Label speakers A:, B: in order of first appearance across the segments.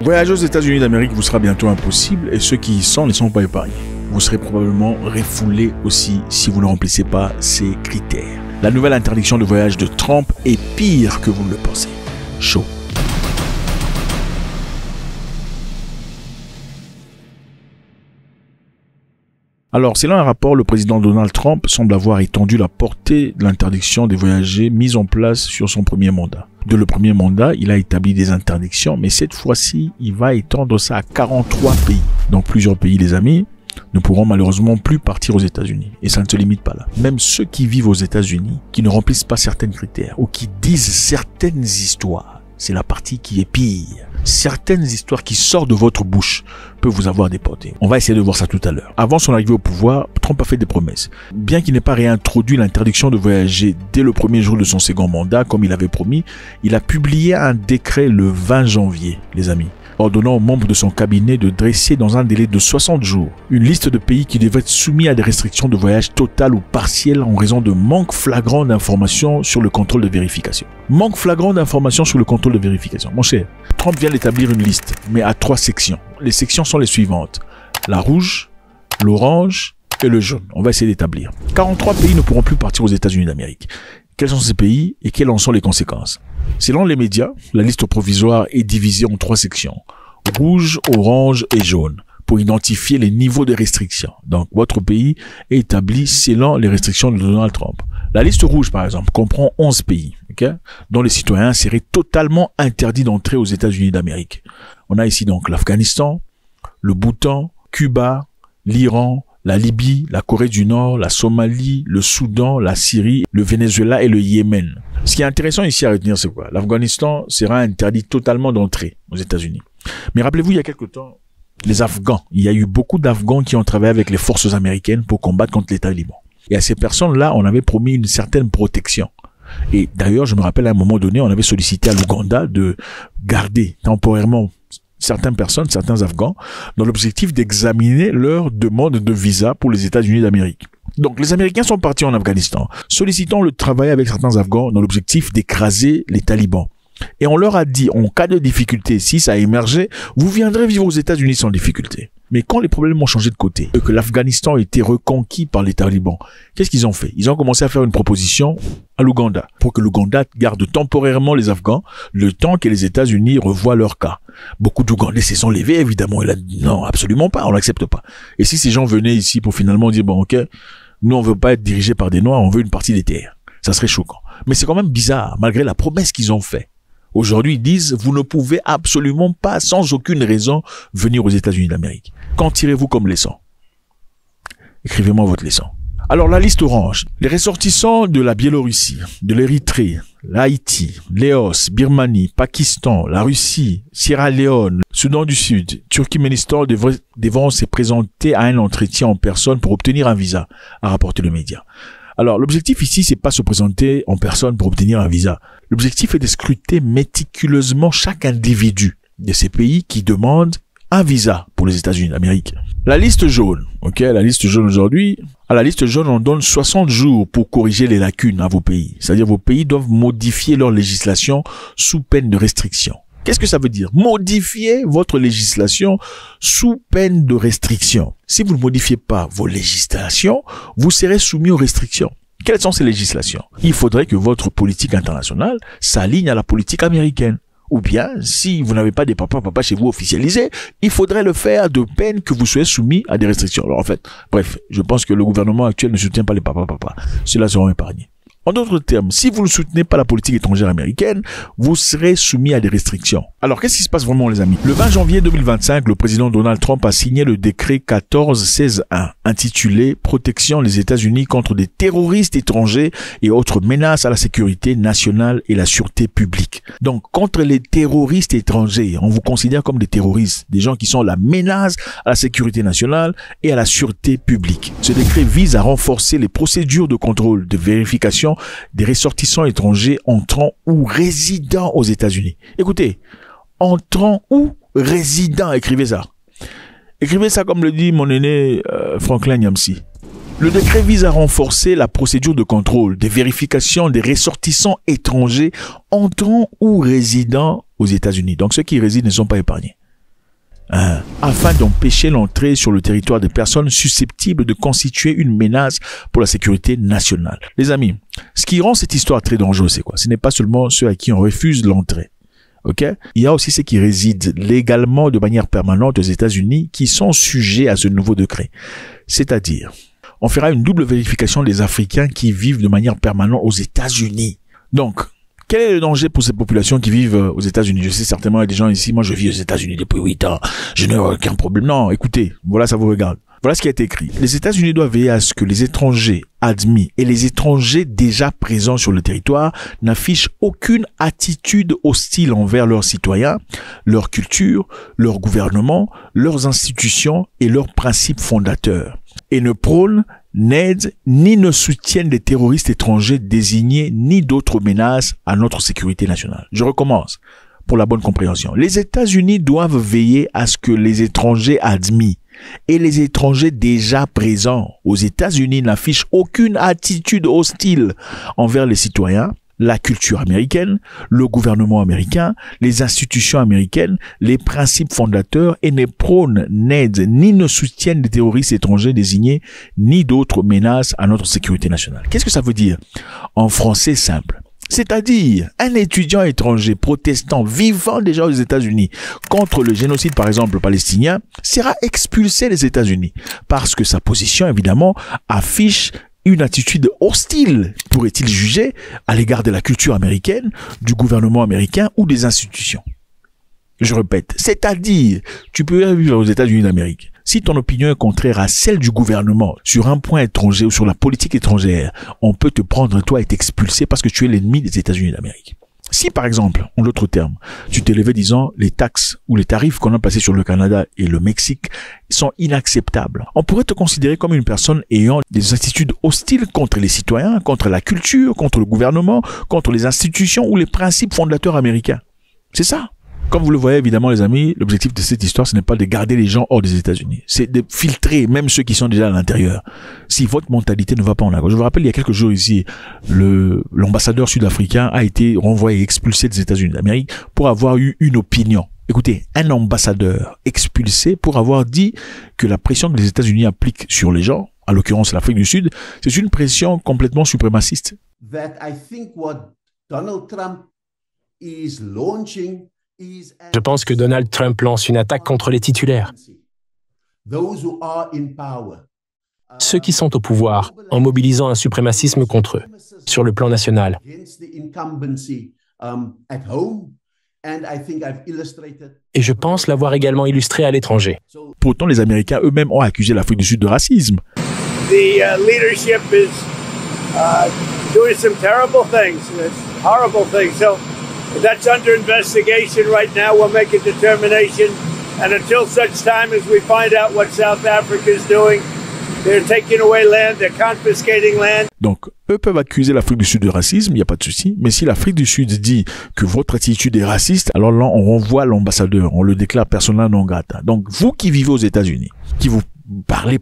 A: Voyager aux États-Unis d'Amérique vous sera bientôt impossible et ceux qui y sont ne sont pas épargnés. Vous serez probablement refoulé aussi si vous ne remplissez pas ces critères. La nouvelle interdiction de voyage de Trump est pire que vous ne le pensez. Chaud. Alors, selon un rapport, le président Donald Trump semble avoir étendu la portée de l'interdiction des voyagers mise en place sur son premier mandat. De le premier mandat, il a établi des interdictions, mais cette fois-ci, il va étendre ça à 43 pays. Donc, plusieurs pays, les amis, ne pourront malheureusement plus partir aux États-Unis. Et ça ne se limite pas là. Même ceux qui vivent aux États-Unis, qui ne remplissent pas certains critères ou qui disent certaines histoires, c'est la partie qui est pire. Certaines histoires qui sortent de votre bouche peuvent vous avoir déporté. On va essayer de voir ça tout à l'heure. Avant son arrivée au pouvoir, Trump a fait des promesses. Bien qu'il n'ait pas réintroduit l'interdiction de voyager dès le premier jour de son second mandat, comme il avait promis, il a publié un décret le 20 janvier, les amis, ordonnant aux membres de son cabinet de dresser dans un délai de 60 jours une liste de pays qui devaient être soumis à des restrictions de voyage totales ou partielles en raison de manque flagrant d'informations sur le contrôle de vérification. Manque flagrant d'informations sur le contrôle de vérification. Mon cher, Trump vient d'établir une liste, mais à 3 sections. Les sections sont les suivantes. La rouge, l'orange et le jaune. On va essayer d'établir. 43 pays ne pourront plus partir aux États-Unis d'Amérique. Quels sont ces pays et quelles en sont les conséquences? Selon les médias, la liste provisoire est divisée en 3 sections. Rouge, orange et jaune, pour identifier les niveaux de restrictions. Donc, votre pays est établi selon les restrictions de Donald Trump. La liste rouge, par exemple, comprend 11 pays, dont les citoyens seraient totalement interdits d'entrer aux États-Unis d'Amérique. On a ici donc l'Afghanistan, le Bhoutan, Cuba, l'Iran, la Libye, la Corée du Nord, la Somalie, le Soudan, la Syrie, le Venezuela et le Yémen. Ce qui est intéressant ici à retenir, c'est quoi? L'Afghanistan sera interdit totalement d'entrer aux États-Unis. Mais rappelez-vous, il y a quelque temps, les Afghans, il y a eu beaucoup d'Afghans qui ont travaillé avec les forces américaines pour combattre contre les talibans. Et à ces personnes-là, on avait promis une certaine protection. Et d'ailleurs, je me rappelle à un moment donné, on avait sollicité à l'Ouganda de garder temporairement certaines personnes, certains Afghans, dans l'objectif d'examiner leur demande de visa pour les États-Unis d'Amérique. Donc, les Américains sont partis en Afghanistan, sollicitant le travail avec certains Afghans dans l'objectif d'écraser les talibans. Et on leur a dit, en cas de difficulté, si ça a émergé, vous viendrez vivre aux États-Unis sans difficulté. Mais quand les problèmes ont changé de côté, et que l'Afghanistan a été reconquis par les talibans, qu'est-ce qu'ils ont fait? Ils ont commencé à faire une proposition à l'Ouganda, pour que l'Ouganda garde temporairement les Afghans, le temps que les États-Unis revoient leur cas. Beaucoup d'Ougandais se sont levés, évidemment, et là, non, absolument pas, on l'accepte pas. Et si ces gens venaient ici pour finalement dire, bon, ok, nous on veut pas être dirigés par des Noirs, on veut une partie des terres. Ça serait choquant. Mais c'est quand même bizarre, malgré la promesse qu'ils ont faite. Aujourd'hui, ils disent, vous ne pouvez absolument pas, sans aucune raison, venir aux États-Unis d'Amérique. Qu'en tirez-vous comme leçon? Écrivez-moi votre leçon. Alors, la liste orange. Les ressortissants de la Biélorussie, de l'Érythrée, l'Haïti, Laos, Birmanie, Pakistan, la Russie, Sierra Leone, Soudan du Sud, Turkménistan devront se présenter à un entretien en personne pour obtenir un visa, a rapporté le média. Alors, l'objectif ici, c'est pas se présenter en personne pour obtenir un visa. L'objectif est de scruter méticuleusement chaque individu de ces pays qui demandent un visa pour les États-Unis d'Amérique. La liste jaune, la liste jaune aujourd'hui, à la liste jaune, on donne 60 jours pour corriger les lacunes à vos pays. C'est-à-dire, vos pays doivent modifier leur législation sous peine de restriction. Qu'est-ce que ça veut dire? Modifier votre législation sous peine de restriction. Si vous ne modifiez pas vos législations, vous serez soumis aux restrictions. Quelles sont ces législations? Il faudrait que votre politique internationale s'aligne à la politique américaine. Ou bien, si vous n'avez pas des papas chez vous officialisés, il faudrait le faire de peine que vous soyez soumis à des restrictions. Alors en fait, bref, je pense que le gouvernement actuel ne soutient pas les papas. Ceux-là seront épargnés. En d'autres termes, si vous ne soutenez pas la politique étrangère américaine, vous serez soumis à des restrictions. Alors, qu'est-ce qui se passe vraiment, les amis? Le 20 janvier 2025, le président Donald Trump a signé le décret 1416-1, intitulé « Protection des États-Unis contre des terroristes étrangers et autres menaces à la sécurité nationale et la sûreté publique ». Donc, contre les terroristes étrangers, on vous considère comme des terroristes, des gens qui sont la menace à la sécurité nationale et à la sûreté publique. Ce décret vise à renforcer les procédures de contrôle, de vérification des ressortissants étrangers entrant ou résidant aux États-Unis. Écoutez, entrant ou résidant, écrivez ça. Écrivez ça comme le dit mon aîné Franklin Nyamsi. Le décret vise à renforcer la procédure de contrôle, de vérification des ressortissants étrangers entrant ou résidant aux États-Unis. Donc ceux qui résident ne sont pas épargnés. afin d'empêcher l'entrée sur le territoire des personnes susceptibles de constituer une menace pour la sécurité nationale. Les amis, ce qui rend cette histoire très dangereuse, c'est quoi? Ce n'est pas seulement ceux à qui on refuse l'entrée. Ok? Il y a aussi ceux qui résident légalement de manière permanente aux États-Unis qui sont sujets à ce nouveau décret. C'est-à-dire, on fera une double vérification des Africains qui vivent de manière permanente aux États-Unis. Donc, quel est le danger pour ces populations qui vivent aux États-Unis? Je sais certainement, il y a des gens ici, moi je vis aux États-Unis depuis 8 ans, je n'ai aucun problème. Non, écoutez, voilà, ça vous regarde. Voilà ce qui a été écrit. Les États-Unis doivent veiller à ce que les étrangers admis et les étrangers déjà présents sur le territoire n'affichent aucune attitude hostile envers leurs citoyens, leur culture, leur gouvernement, leurs institutions et leurs principes fondateurs, et ne prônent, n'aident ni ne soutiennent des terroristes étrangers désignés ni d'autres menaces à notre sécurité nationale. Je recommence pour la bonne compréhension. Les États-Unis doivent veiller à ce que les étrangers admis et les étrangers déjà présents aux États-Unis n'affichent aucune attitude hostile envers les citoyens, la culture américaine, le gouvernement américain, les institutions américaines, les principes fondateurs et ne prônent, n'aident ni ne soutiennent des terroristes étrangers désignés ni d'autres menaces à notre sécurité nationale. Qu'est-ce que ça veut dire? En français simple. C'est-à-dire, un étudiant étranger protestant vivant déjà aux États-Unis contre le génocide, par exemple, palestinien, sera expulsé des États-Unis parce que sa position, évidemment, affiche une attitude hostile, pourrait-il juger, à l'égard de la culture américaine, du gouvernement américain ou des institutions. Je répète, c'est-à-dire, tu peux vivre aux États-Unis d'Amérique. Si ton opinion est contraire à celle du gouvernement sur un point étranger ou sur la politique étrangère, on peut te prendre toi et t'expulser parce que tu es l'ennemi des États-Unis d'Amérique. Si par exemple, en d'autres termes, tu t'élevais disant les taxes ou les tarifs qu'on a passés sur le Canada et le Mexique sont inacceptables, on pourrait te considérer comme une personne ayant des attitudes hostiles contre les citoyens, contre la culture, contre le gouvernement, contre les institutions ou les principes fondateurs américains. C'est ça. Comme vous le voyez, évidemment, les amis, l'objectif de cette histoire, ce n'est pas de garder les gens hors des États-Unis. C'est de filtrer même ceux qui sont déjà à l'intérieur. Si votre mentalité ne va pas en accord. Je vous rappelle, il y a quelques jours ici, l'ambassadeur sud-africain a été renvoyé, expulsé des États-Unis d'Amérique pour avoir eu une opinion. Écoutez, un ambassadeur expulsé pour avoir dit que la pression que les États-Unis appliquent sur les gens, à l'occurrence l'Afrique du Sud, c'est une pression complètement suprémaciste.
B: That I think what Donald Trump is launching.
C: Je pense que Donald Trump lance une attaque contre les titulaires, ceux qui sont au pouvoir, en mobilisant un suprémacisme contre eux, sur le plan national. Et je pense l'avoir également illustré à l'étranger.
A: Pourtant, les Américains eux-mêmes ont accusé l'Afrique du Sud de racisme.
D: The leadership is doing some terrible things, horrible things. So that's under investigation right now. We'll make a determination. And until such time as we find out what South Africa is doing, they're taking away land, they're confiscating land.
A: Donc, eux peuvent accuser l'Afrique du Sud de racisme, il n'y a pas de souci. Mais si l'Afrique du Sud dit que votre attitude est raciste, alors là, on renvoie l'ambassadeur, on le déclare persona non grata. Donc, vous qui vivez aux États-Unis, qui vous parlez.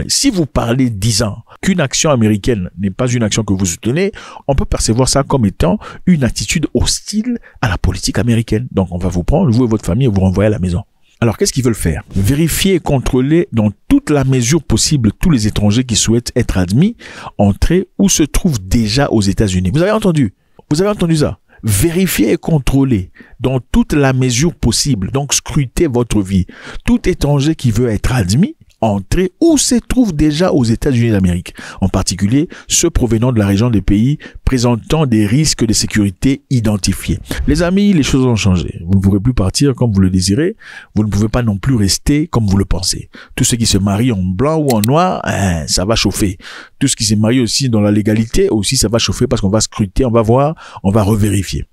A: Si vous parlez disant qu'une action américaine n'est pas une action que vous soutenez, on peut percevoir ça comme étant une attitude hostile à la politique américaine. Donc, on va vous prendre, vous et votre famille, et vous renvoyer à la maison. Alors, qu'est-ce qu'ils veulent faire? Vérifier et contrôler dans toute la mesure possible tous les étrangers qui souhaitent être admis, entrer ou se trouvent déjà aux États-Unis. Vous avez entendu? Vous avez entendu ça? Vérifier et contrôler dans toute la mesure possible. Donc, scrutez votre vie. Tout étranger qui veut être admis, entrer ou se trouve déjà aux États-Unis d'Amérique, en particulier ceux provenant de la région des pays présentant des risques de sécurité identifiés. Les amis, les choses ont changé. Vous ne pourrez plus partir comme vous le désirez. Vous ne pouvez pas non plus rester comme vous le pensez. Tous ceux qui se marient en blanc ou en noir, ça va chauffer. Tous ceux qui se marient aussi dans la légalité, aussi ça va chauffer parce qu'on va scruter, on va voir, on va revérifier.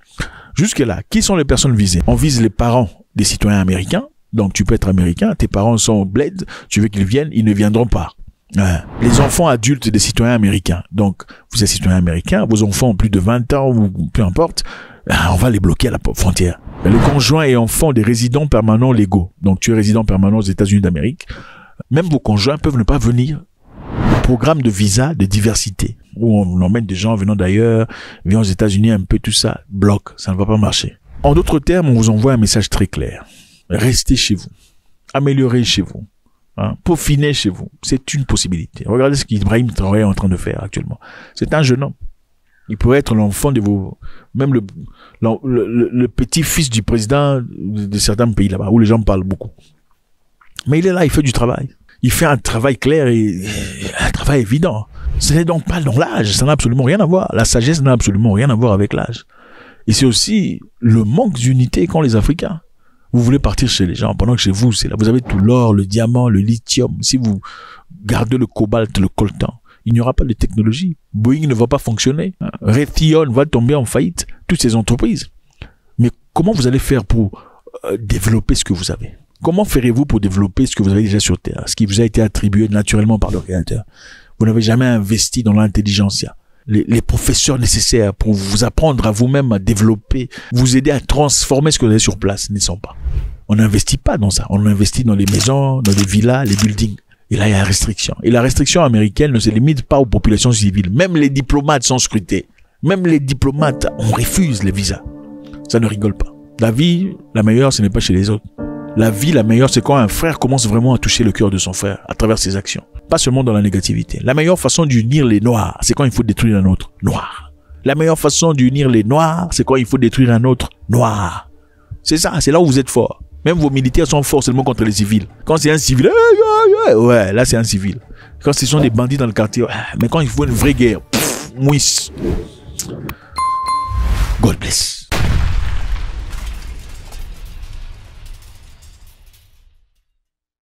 A: Jusque-là, qui sont les personnes visées? On vise les parents des citoyens américains. Donc, tu peux être américain, tes parents sont bled, tu veux qu'ils viennent, ils ne viendront pas. Les enfants adultes des citoyens américains. Donc, vous êtes citoyen américain, vos enfants ont plus de 20 ans ou peu importe, on va les bloquer à la frontière. Les conjoints et enfants des résidents permanents légaux. Donc, tu es résident permanent aux États-Unis d'Amérique. Même vos conjoints peuvent ne pas venir au programme de visa de diversité, où on emmène des gens venant d'ailleurs, venant aux États-Unis, un peu tout ça, bloque, ça ne va pas marcher. En d'autres termes, on vous envoie un message très clair. Restez chez vous. améliorer chez vous, hein, peaufiner chez vous. C'est une possibilité. Regardez ce qu'Ibrahim Traoré est en train de faire actuellement. C'est un jeune homme. Il pourrait être l'enfant de vos, même le petit-fils du président de certains pays là-bas, où les gens parlent beaucoup. Mais il est là, il fait du travail. Il fait un travail clair et un travail évident. Ce n'est donc pas dans l'âge, ça n'a absolument rien à voir. La sagesse n'a absolument rien à voir avec l'âge. Et c'est aussi le manque d'unité qu'ont les Africains. Vous voulez partir chez les gens, pendant que chez vous, c'est là, vous avez tout l'or, le diamant, le lithium. Si vous gardez le cobalt, le coltan, il n'y aura pas de technologie. Boeing ne va pas fonctionner. Raytheon va tomber en faillite. Toutes ces entreprises. Mais comment vous allez faire pour développer ce que vous avez? Comment ferez-vous pour développer ce que vous avez déjà sur Terre? Ce qui vous a été attribué naturellement par le Créateur. Vous n'avez jamais investi dans l'intelligentsia. Les professeurs nécessaires pour vous apprendre à vous-même à développer, vous aider à transformer ce que vous avez sur place ne sont pas. On n'investit pas dans ça. On investit dans les maisons, dans les villas, les buildings. Et là, il y a une restriction. Et la restriction américaine ne se limite pas aux populations civiles. Même les diplomates sont scrutés. Même les diplomates, on refuse les visas. Ça ne rigole pas. La vie, la meilleure, ce n'est pas chez les autres. La vie, la meilleure, c'est quand un frère commence vraiment à toucher le cœur de son frère à travers ses actions. Pas seulement dans la négativité. La meilleure façon d'unir les noirs, c'est quand il faut détruire un autre noir. La meilleure façon d'unir les noirs, c'est quand il faut détruire un autre noir. C'est ça, c'est là où vous êtes fort. Même vos militaires sont forts seulement contre les civils. Quand c'est un civil, ouais, là c'est un civil. Quand ce sont des bandits dans le quartier, mais quand il faut une vraie guerre, mouisse. God bless.